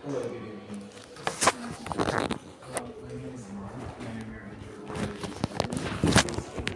Hello, good evening. My name is Mark. I am your interpreter. Please introduce yourself to me.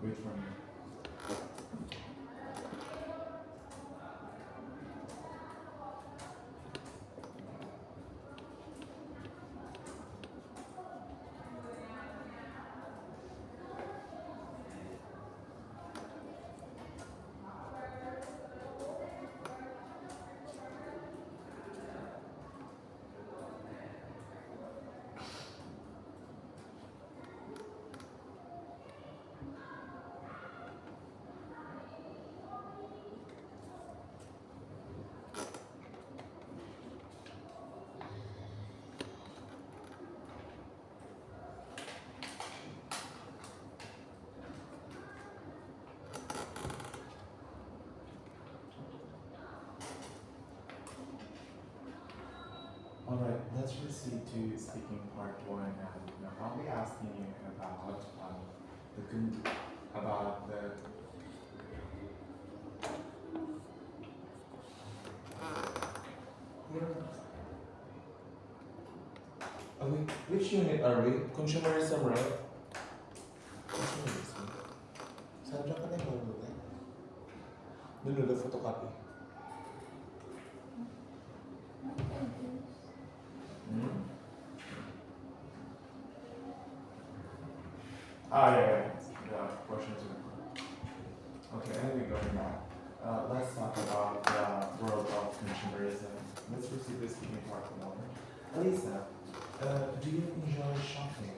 Wait for me. Alright, let's proceed to speaking part one, and I'll be asking you about about the which unit are we? Consumerism, right? Consumerism. Saan dyan ka na yung Doon the photocopy. Hmm? Yeah. The questions are okay. Anyway, going back. Let's talk about the world of consumerism. Let's proceed with speaking part one. Elisa, do you enjoy shopping?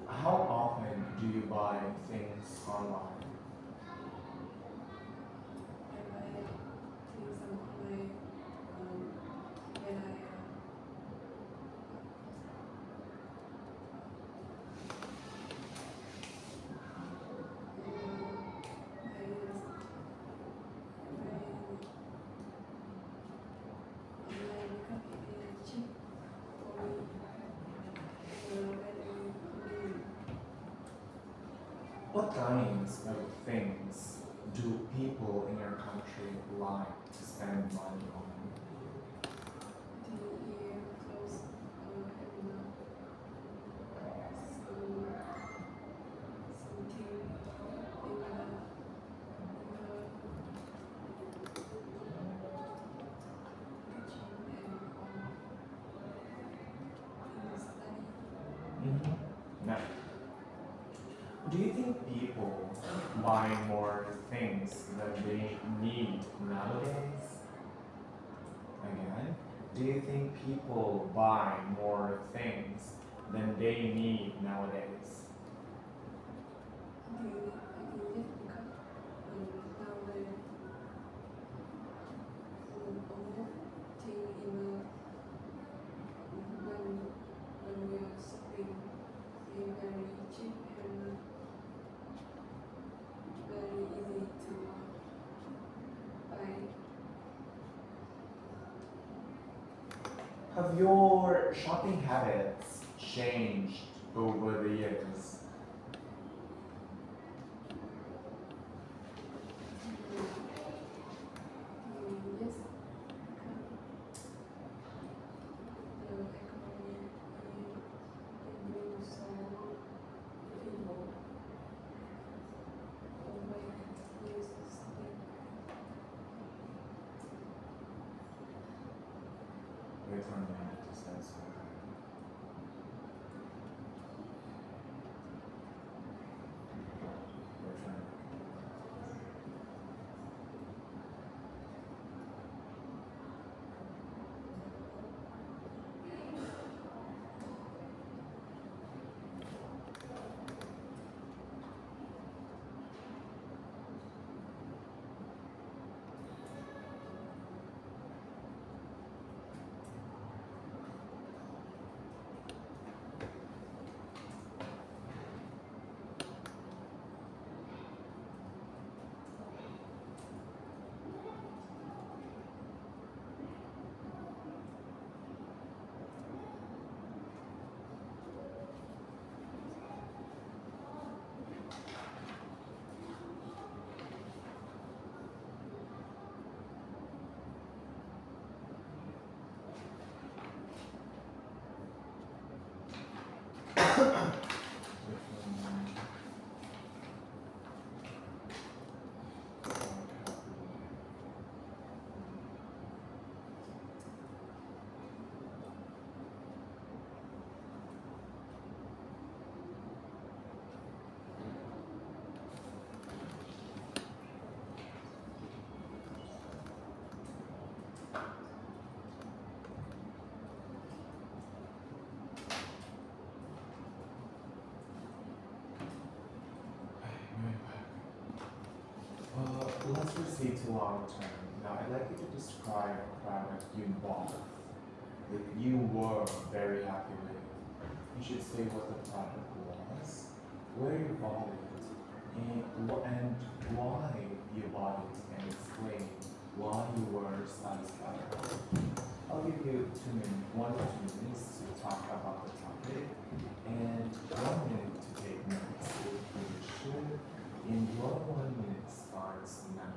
How often do you buy things online? What kinds of things do people in your country like to spend money on? Now, do you think people buy more things than they need nowadays? Again, do you think people buy more things than they need nowadays? Have your shopping habits changed over the years? Yes, the economy improves, so people always use something. Wait for a minute to satisfy. We're trying to. Let's proceed to our turn. Now, I'd like you to describe a product you bought that you were very happy with. You should say what the product was, where you bought it, and why you bought it, and explain why you were satisfied. I'll give you 2 minutes, 1 to 2 minutes to talk about the topic, and 1 minute to take notes if you should, and your 1 minute starts now.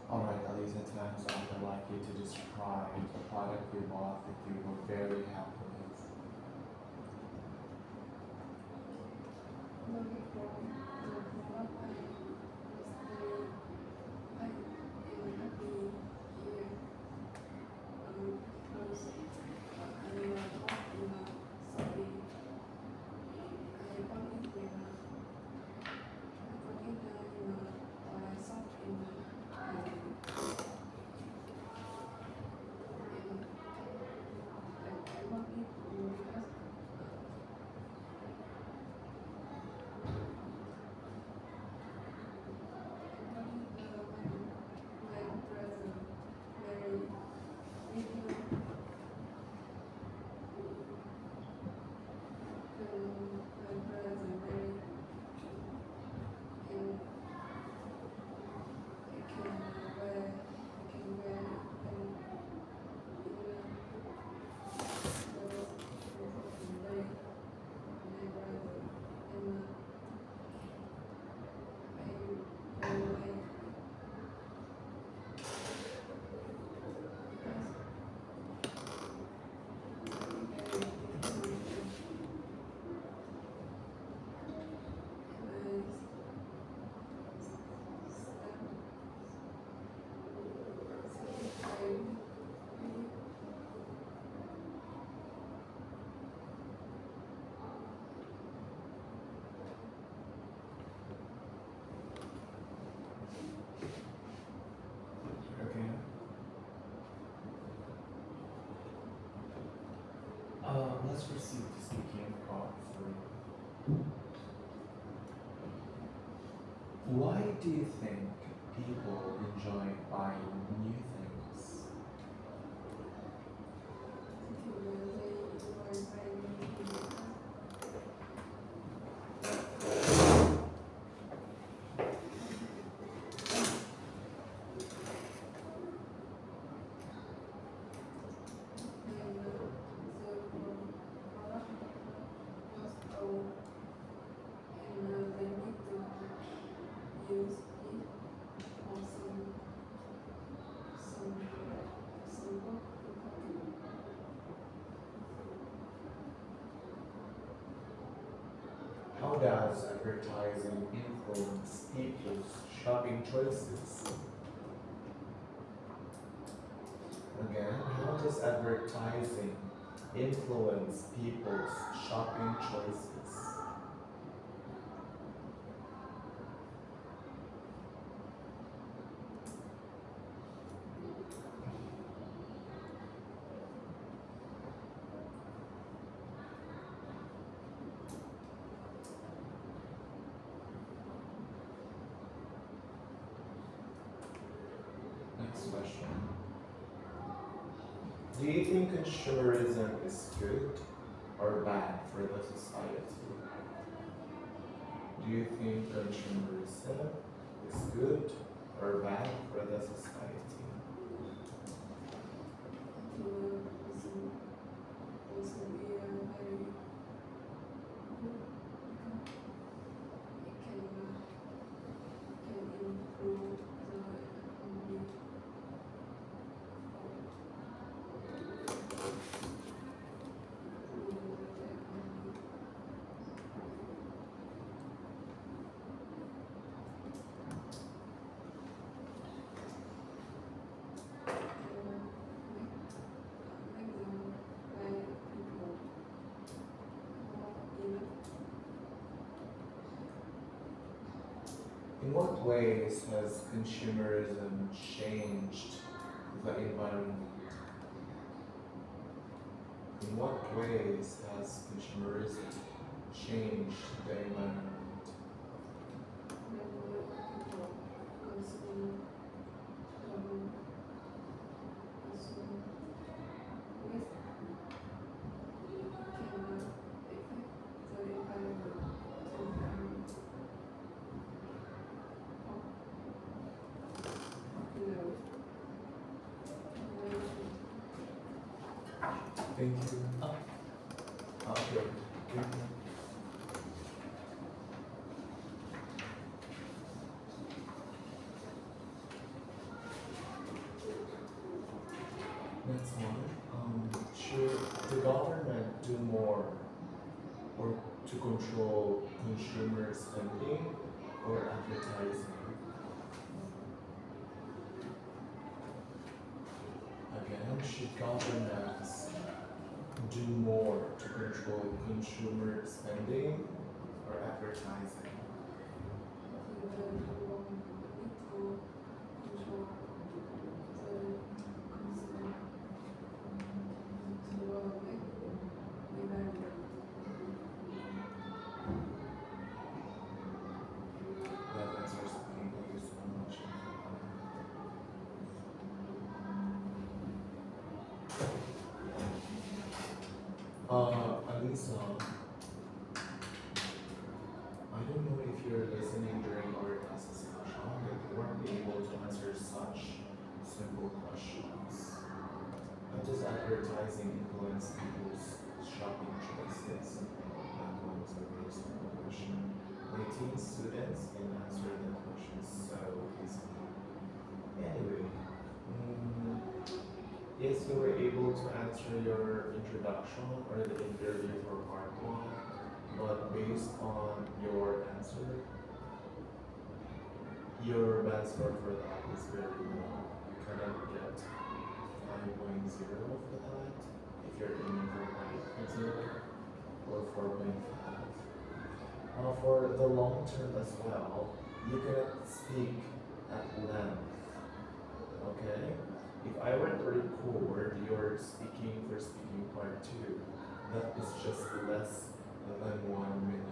Alright, ladies and gentlemen, I would like you to describe the product you bought that you were very happy with. The people, the product I was very, I am happy here, because I bought in a Shopee. I bought it in a, shop in Let's proceed to speaking part 3. Why do you think people enjoy buying new things? How does advertising influence people's shopping choices? Again, how does advertising influence people's shopping choices? Next question. Do you think consumerism is good or bad for the society? Do you think consumerism is good or bad for the society? In what ways has consumerism changed the environment? In what ways has consumerism changed the environment? Thank you. Okay. Thank you. Next one. Should the government do more or to control consumer spending or advertising? Again, should governments do more to control consumer spending or advertising? That answers the thing. Thank you so much. Alisa, I don't know if you're listening during our class discussion, but you weren't able to answer such simple questions. How does advertising influence people's shopping choices? That one was a very simple question. 18 students can answer the question so easily. Anyway, yes, you were able to answer your introduction or the interview for part 1, but based on your answer, your band score for that is very low. You cannot get 5.0 for that if you're aiming for 5.0 or 4.5. For the long term as well, you cannot speak at length. Okay? If I were to record your speaking for speaking part 2, that is just less than 1 minute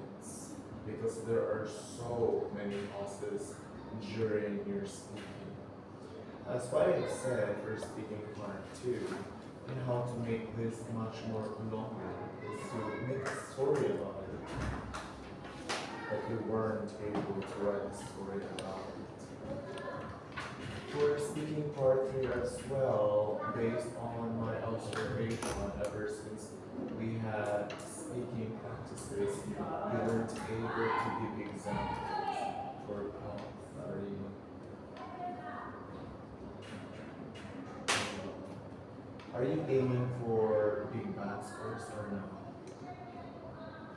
because there are so many pauses during your speaking. That's why I said for speaking part 2 and how to make this much more longer is to make a story about it. But you weren't able to write a story about it. For speaking part 3 as well, based on my observation ever since we had speaking practices, you weren't able to give examples for part 3. Are you aiming for big bad scores or no?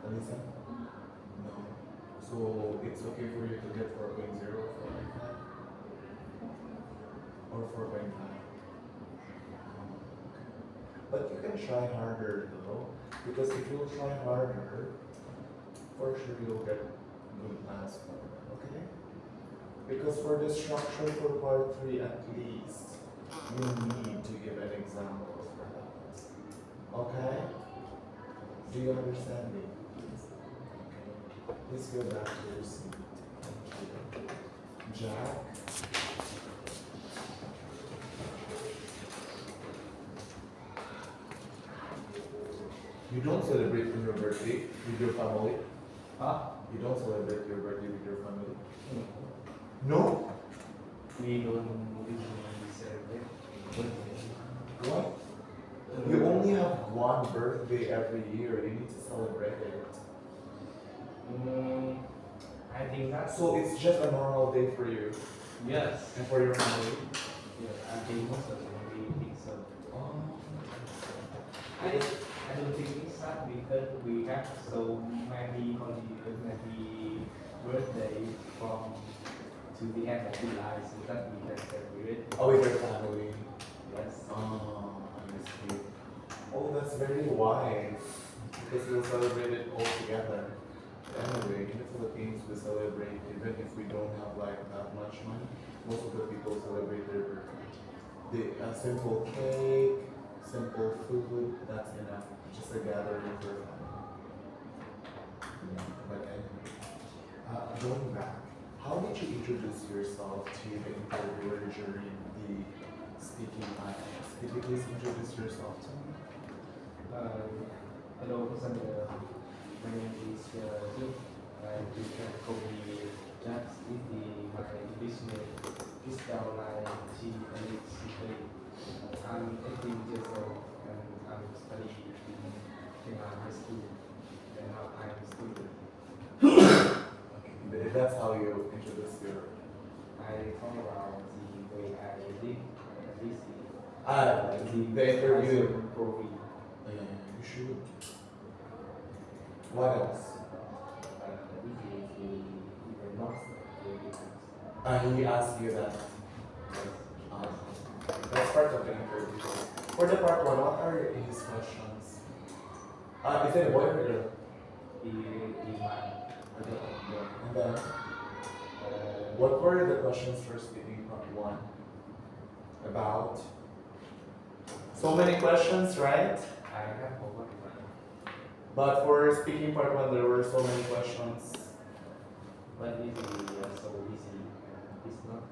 Elisa? No. So it's okay for you to get 4.0 or 4.5? Or 4.5? But you can try harder though, because if you try harder, for sure you'll get good answer, okay? Because for the structure for part 3 at least, you need to give an example for that. Okay? Do you understand me? Okay. Please go back to your seat. Thank you. Jack? You don't celebrate your birthday with your family? Huh? You don't celebrate your birthday with your family? No? We don't usually celebrate birthday. What? You only have one birthday every year. You need to celebrate it. I think that's So it's just a normal day for you yes. and for your family? Yeah, I think most of them we think so. Oh. I don't think it's sad because we have so many holidays, many birthday from to the end of July, so that we can celebrate. Oh, with your family? Yes. Oh, I see. Oh, that's very wise. Because you'll celebrate it all together. Anyway, in the Philippines, we celebrate even if we don't have like that much money. Most of the people celebrate their birthday. A simple cake, simple food, that's enough. Just a gathering for family. Yeah, but anyway, going back, how did you introduce yourself to the interviewer during the speaking contest? Could you please introduce yourself to me? Hello, Cassandra. My name is Duke. You can call me Jack. This is my English name. It's down like G Alex C. I'm 18 years old and I'm studying in Penang High School. And now I'm a student. Okay, that's how you introduce your. I talk about the way I live this The interview. Program. You should. What else? This is the north He asked you that. That's part of the interview. For the part 1, what are his questions? Is it a boy or a girl? the man. And then, what were the questions for speaking part 1? About? So many questions, right? I have forgotten. But for speaking part 1, there were so many questions. But this is so easy. It's not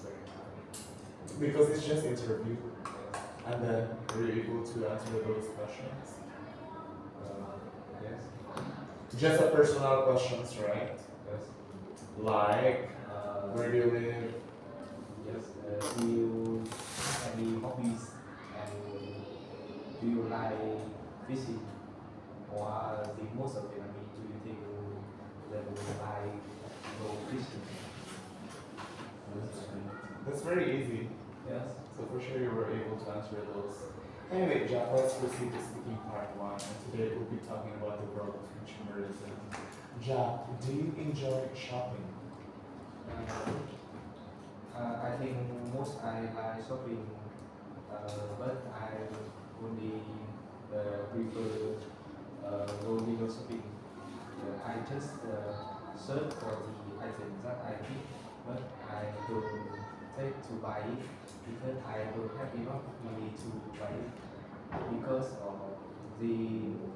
very hard. Because it's just interview. And then, were you able to answer those questions? Yes. Just a personal questions, right? Yes. Like, where do you live? Yes. Do you have any hobbies and do you like fishing? Or the most of them, I mean, do you think that you like go fishing? That's very easy. Yes. So for sure you were able to answer those. Anyway, Jack, let's proceed to speaking part 1. And today we'll be talking about the world of consumerism. Jack, do you enjoy shopping? I think most I like shopping, but I only prefer go window shopping. I just search for the items that I need, but I don't take to buy it because I don't have enough money to buy it because of the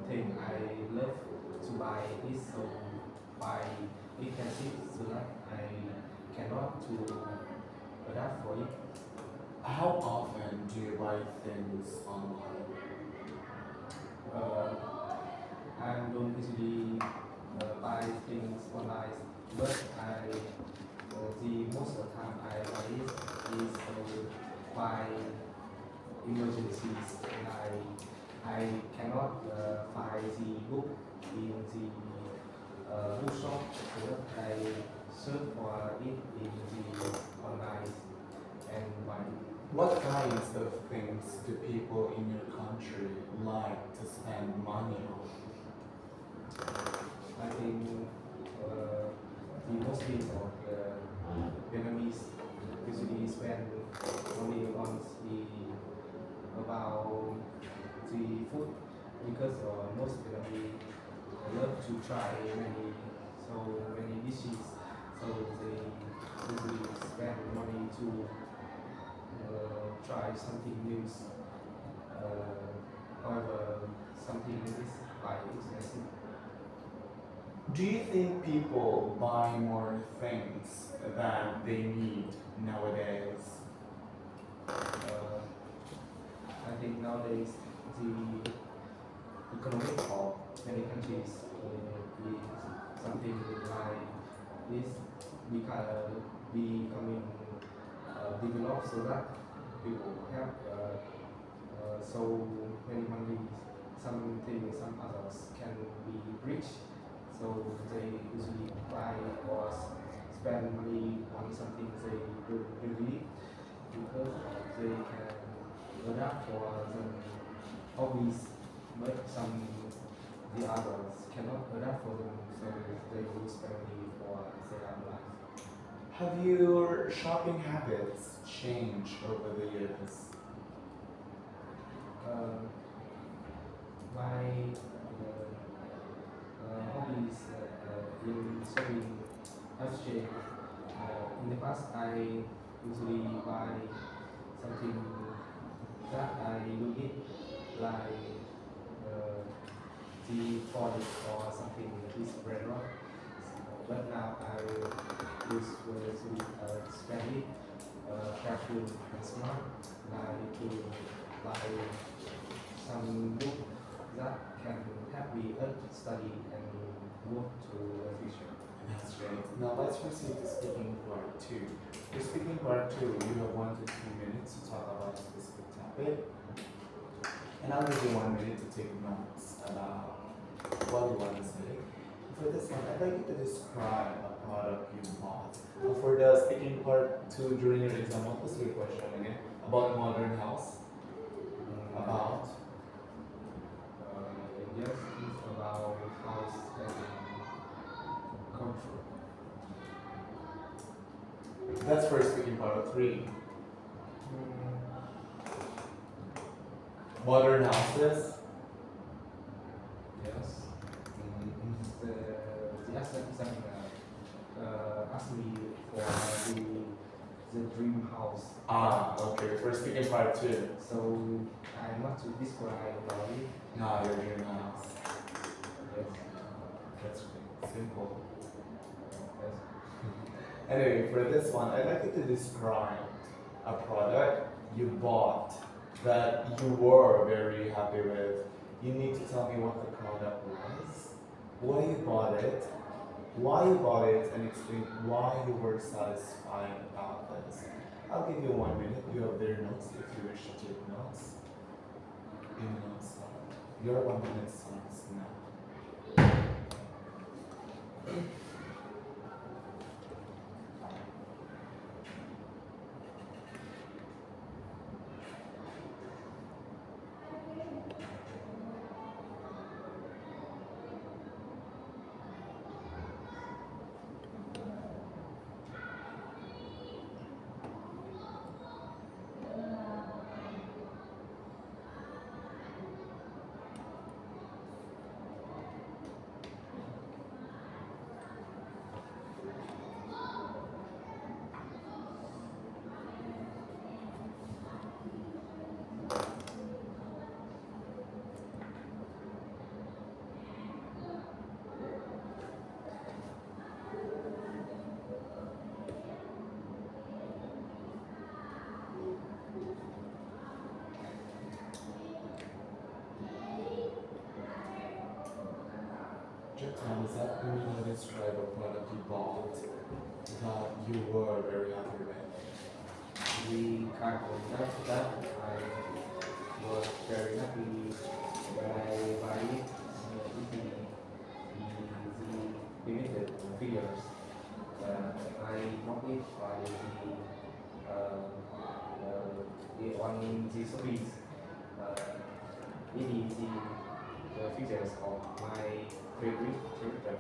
thing I love to buy is so buy expensive so that I cannot to adapt for it. How often do you buy things online? Uh, I don't usually buy things online, but the most of the time I buy it is by emergencies. I cannot find the book in the bookshop, so I search for it in the online and buy it. What kinds of things do people in your country like to spend money on? I think the mostly of the Vietnamese usually spend money on about the food because most Vietnamese love to try many dishes, so they usually spend money to try something new. However, something is quite expensive. Do you think people buy more things than they need nowadays? Uh, I think nowadays the economic of many countries is something like this becoming developed so that people have so many money, some others can be rich, so they usually buy or spend money on something they don't need because they can adapt for some hobbies, but some the others cannot adapt for them, so they will spend money for their life. Have your shopping habits changed over the years? My hobbies in shopping have changed. In the past, I usually buy something that I don't need, like the product or something is brand new. But now I usually spend it careful and smart, like to buy some book that can help me study and work to the future. That's great. Now let's proceed to speaking part 2. For speaking part 2, you have 1 to 2 minutes to talk about a specific topic. And I'll give you 1 minute to take notes about what you want to say. For this one, I'd like you to describe a product you bought. For the speaking part 2 during your exam, what was your question again? About modern house? About? Yes, it's about house and control. That's for speaking part 3. Modern houses? Yes. The asset examiner asked me for the dream house. Okay, for speaking part 2. So I want to describe about it. No, your dream house. Yes. That's great. Simple. Yes. Anyway, for this one, I'd like you to describe a product you bought that you were very happy with. You need to tell me what the product was, why you bought it, and explain why you were satisfied about this. I'll give you 1 minute. You have their notes if you wish to take notes. In notes. Your 1 minute starts now. And does that maybe describe a product you bought that you were very happy with? The carbon that I was very happy when I buy it. The limited figures. I bought it by on the Sobeys. It is the figures of my favorite character.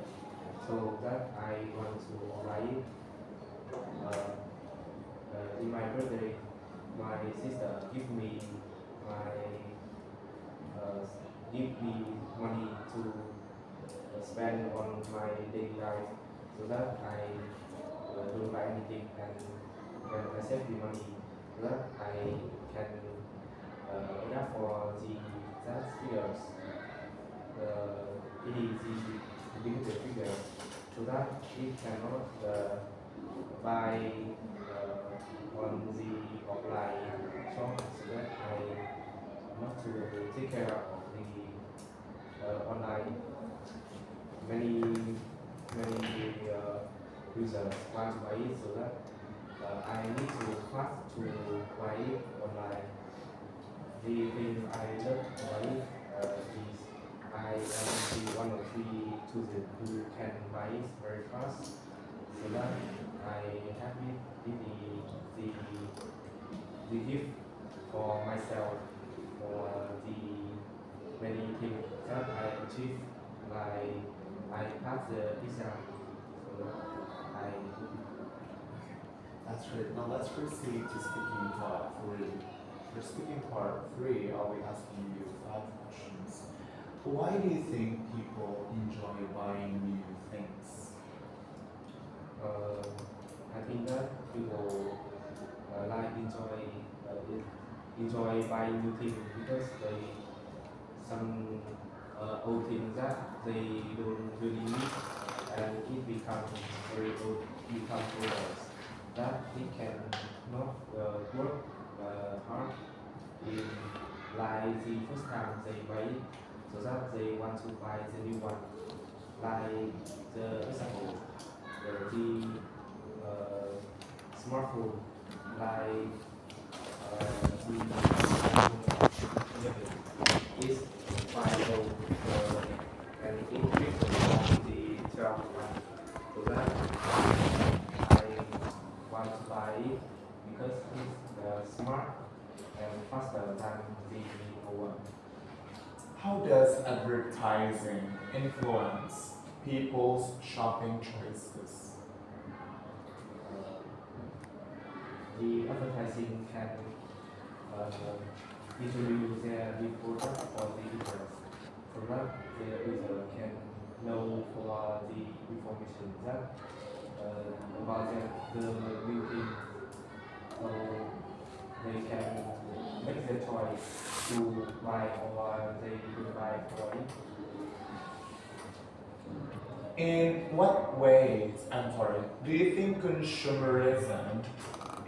So that I want to buy it. In my birthday, my sister my uh, give me money to spend on my daily life, so that I don't buy anything, and when I save the money, so that I can adapt for the that figures. It is the limited figures, so that it cannot buy on the offline shop, so that I not to take care of the online. Many users want to buy it, so that I need to fast to buy it online. The thing I love about it is I am the one of the chosen who can buy it very fast, so that I have it the gift for myself for the many things that I achieve, like I pass the exam, so I That's great. Now let's proceed to speaking part 3. For speaking part 3, I'll be asking you 5 questions. Why do you think people enjoy buying new things? I think that people like enjoy buying new things, because some old things that they don't really need, and it becomes very old, become old, that it can not work hard in like the first time they buy it, so that they want to buy the new one, like the example the smartphone, like the is 5 old, and it different from the 12 one, so that I want to buy it because it's smart and faster than the old one. How does advertising influence people's shopping choices? The advertising can introduce the product or the interest, so that the user can know for the information that about the new thing, so they can make the choice to buy or they will buy for it. In what ways, I'm sorry, do you think consumerism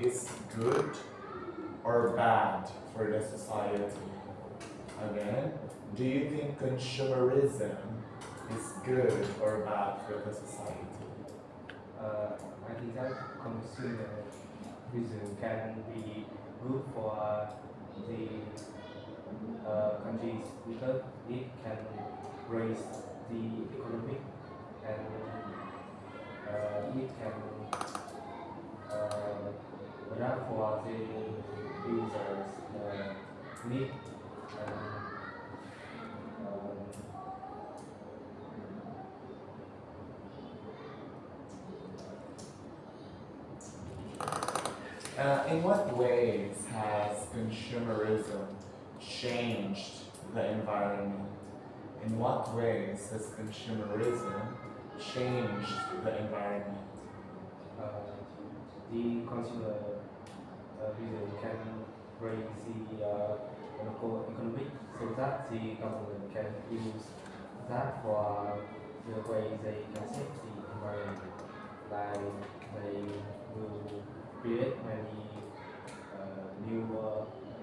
is good or bad for the society? Again, do you think consumerism is good or bad for the society? I think that consumer reason can be good for the countries, because it can raise the economic, and it can adapt for the users need, and In what ways has consumerism changed the environment? In what ways has consumerism changed the environment? the consumer reason can raise the local economy, so that the government can use that for the way they can save the environment, like they will create many new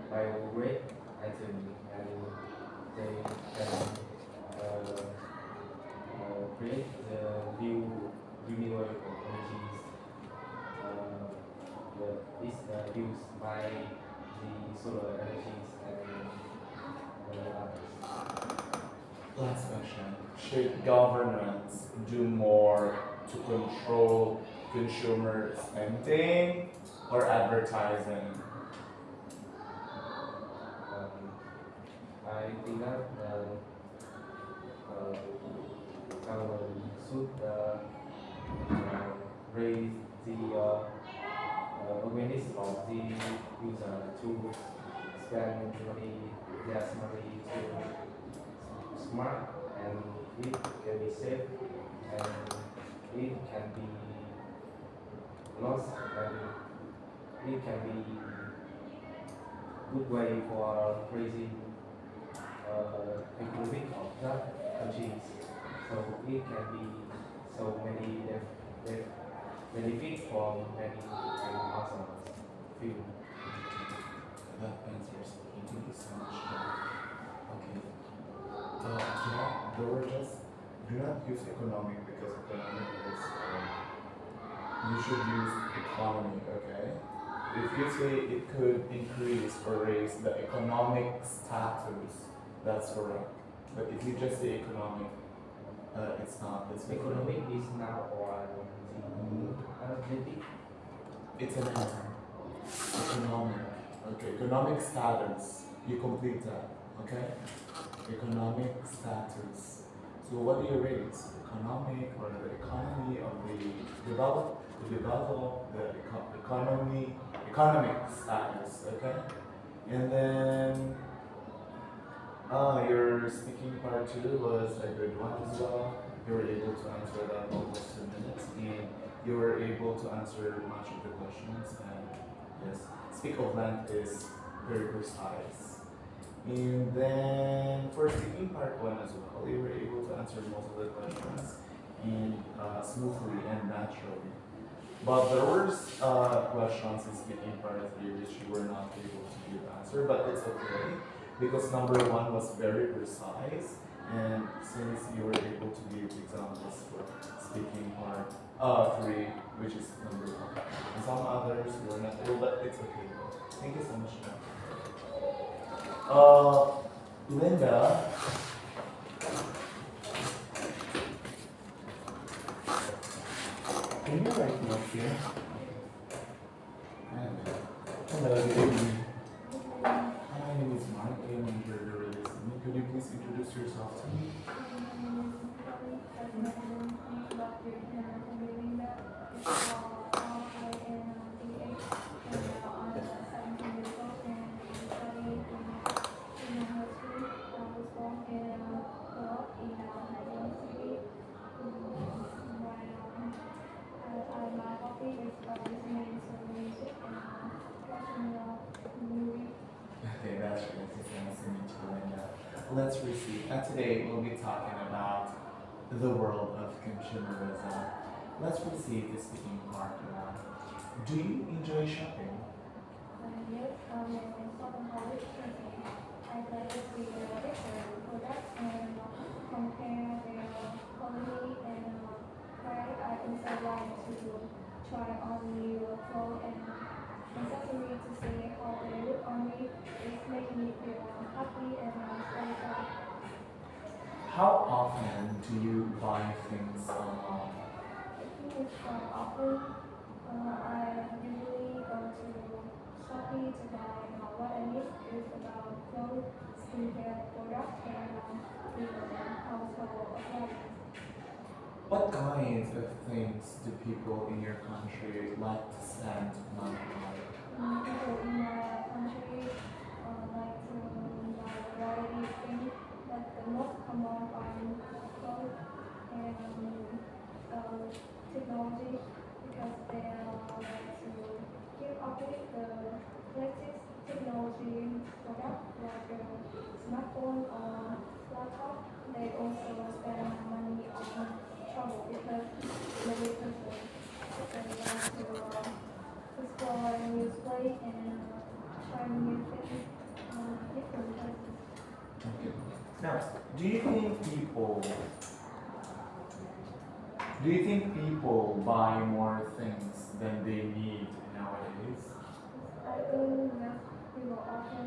bio-grade items, and they can create solar energies and many others. Last question. Should governments do more to control consumer spending or advertising? I think that government should raise the awareness of the user to spend money, their money to smart, and it can be safe, and it can be lost, and it can be good way for raising economic of that countries. So it can be so many benefit for many and also few. That answers. Thank you so much. Okay. Yeah, there were just do not use economic because economic is you should use economy, okay? If you say it could increase or raise the economic status, that's correct. But if you just say economic, it's not. It's Economic is now or arithmetic. It's an answer. Economic. Okay, economic status. You complete that. Okay? Economic status. So what do you raise? Economic or the economy of the economic status. Okay? And then your speaking part two was a good one as well. You were able to answer that almost 2 minutes, and you were able to answer much of the questions. And yes, speak of length is very precise. And then for speaking part one as well, you were able to answer most of the questions and smoothly and naturally. But there were questions in speaking part three which you were not able to give answer, but it's okay because number one was very precise, and since you were able to give examples for speaking part three, which is number one, and some others you were not able, but it's okay. Thank you so much. Linda, can you write notes here? Hello, good evening. My name is Mark. I am in here to listen. Could you please introduce yourself to me? Okay, that's great. It's nice to meet you, Linda. Let's proceed. Today we'll be talking about the world of consumerism. Let's proceed to speaking part one. Do you enjoy shopping? Yes, I'm a shopping habit person. I like to see the different products and compare their quality and price. I also like to try on new clothes and accessories to see how they look on me. It's making me feel happy and satisfied. How often do you buy things online? I think it's quite often. I usually go to Shopee to buy what I need. It's about clothes, skincare products, and even household appliances. What kinds of things do people in your country like to spend money on? People in my country like to buy a variety of things, but the most common are clothes and technology because they like to keep update the latest technology product like a smartphone or laptop. They also spend money on travel because many people they like to explore new place and try new things different places. Okay. Now, do you think people buy more things than they need nowadays? I think that people often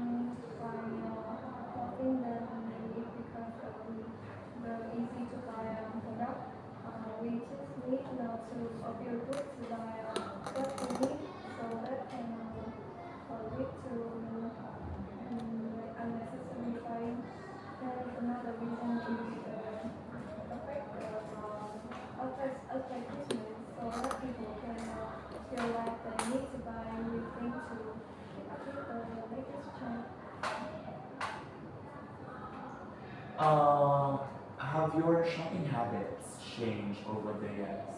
Have your shopping habits changed over the years?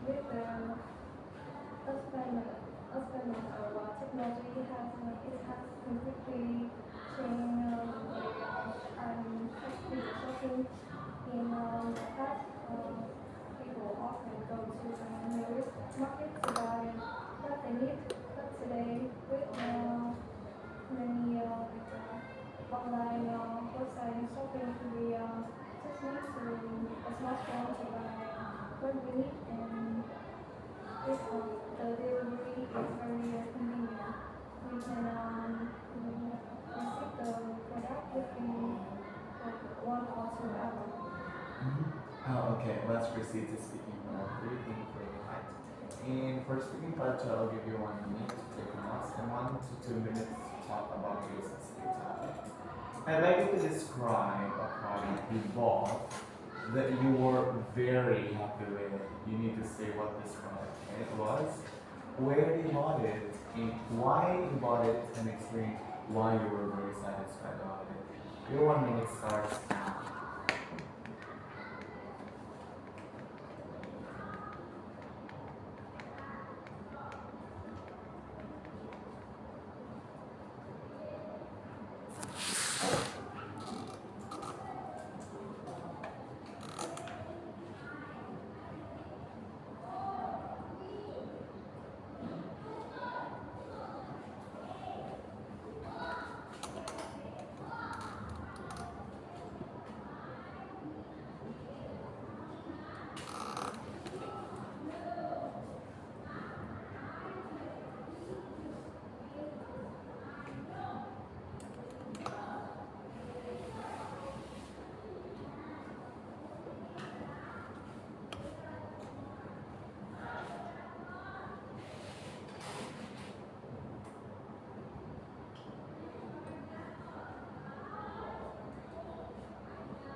With the advancement of technology has completely changed the way I'm shopping. In the past, people often go to the nearest market to buy what they need, but today with many online website shopping, we just need to a smartphone to buy what we need, and the delivery is very convenient. We can receive the product within like 1 or 2 hours. Oh, okay. Let's proceed to speaking part. Breathing for the height. And for speaking part, I'll give you 1 minute to take notes and 1 to 2 minutes to talk about your specific topic. I'd like you to describe a product you bought that you were very happy with. You need to say what this product it was, where you bought it, and why you bought it, and explain why you were very satisfied about it. Your 1 minute starts now.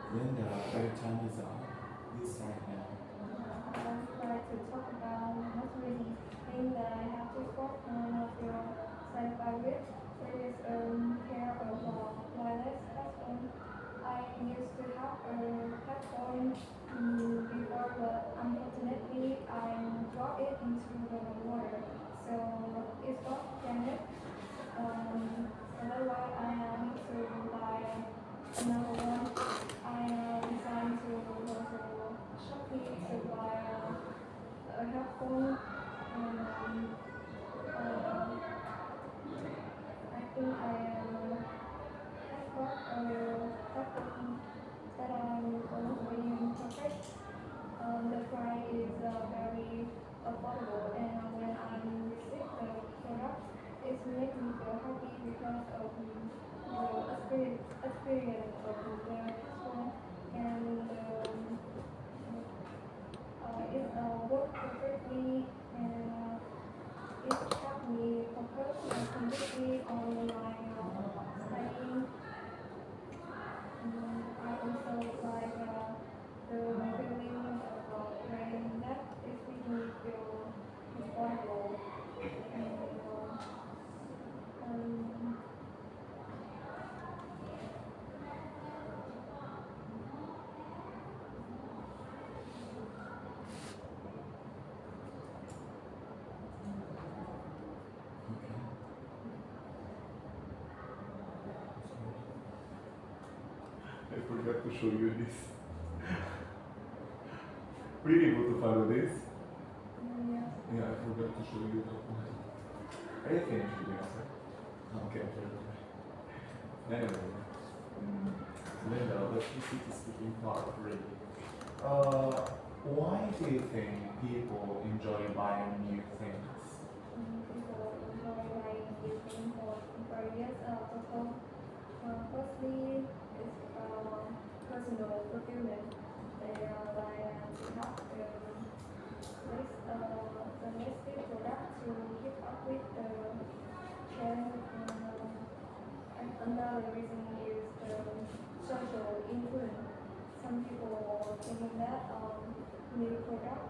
Linda, your time is up. Please start now. I would like to talk about most recent thing that I have to spot one of your sci-fi with. It is a pair of wireless headphones. I used to have a headphone before, but unfortunately I dropped it into the water, so it got damaged. So that's why I need to buy another one. I decided to go to Shopee to buy a headphone, and I think I got a headphone that I'm going to be perfect. The price is very affordable, and when I receive the product, it makes me feel happy because of the experience of the headphone, and it worked perfectly, and it helped me focus completely on my studying. I also like the feeling of when that is making me feel comfortable, and um, I forgot to show you this. Were you able to follow this? yeah. Yeah, I forgot to show you that one. Are you finished with the answer? Okay, okay. Anyway, Linda, let's proceed to speaking part really. Why do you think people enjoy buying new things? People enjoy buying new things for various purposes. Firstly, it's personal fulfillment. They buy to have the latest product to keep up with the trend. And another reason is the social influence. Some people think that new product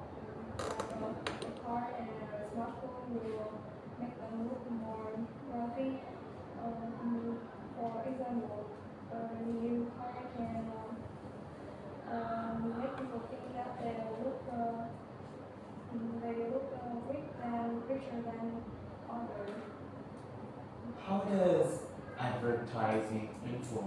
like a car and a smartphone will make them look more wealthy. For example, How does advertising influence